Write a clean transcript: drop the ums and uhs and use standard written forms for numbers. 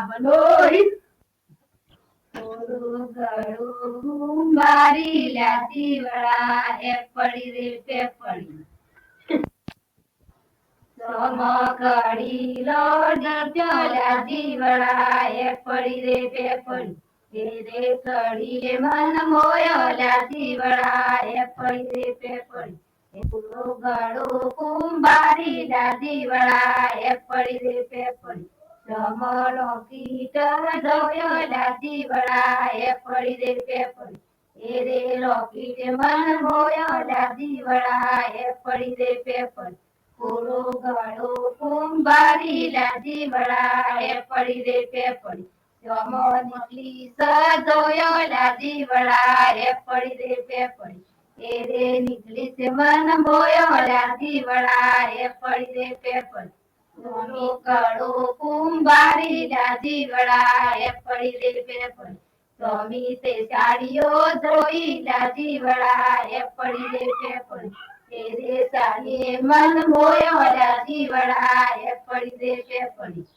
બનોઈ થોડું ઘડું મારી લાતી વળા એ પડી રે પે પડી સમકડી લોડી ચોલા જીવડા એ પડી રે પે પડી રે કડી મન મોયો લાતી વળા એ પડી રે પે પડી ગળો કુંભારી લાદી વળા એ પડી રે પે પડી રમણો કીટર ધોયો લાદી વળા એ પડી રે પે પડી રે રોકીટ મન મોયો લાદી વળા એ પડી રે પે પડી પૂરો ગળો કુંભારી લાદી વળા એ પડી રે પે પડી જમો નીકળી સધોયો લાદી વળા એ પડી રે પે પડી રે નીકળી છે મન મોયો લાદી વળા એ પડી રે પે પડી પૂરો ગળો કુંભારી લાદી વળા એ પડી રે પે પડી સ્વામી તે સાડીઓ ધોઈ લાદી વળા એ પડી રે પે પડી રે સાડીએ મન મોયો લાદી વળા એ પડી રે પે પડી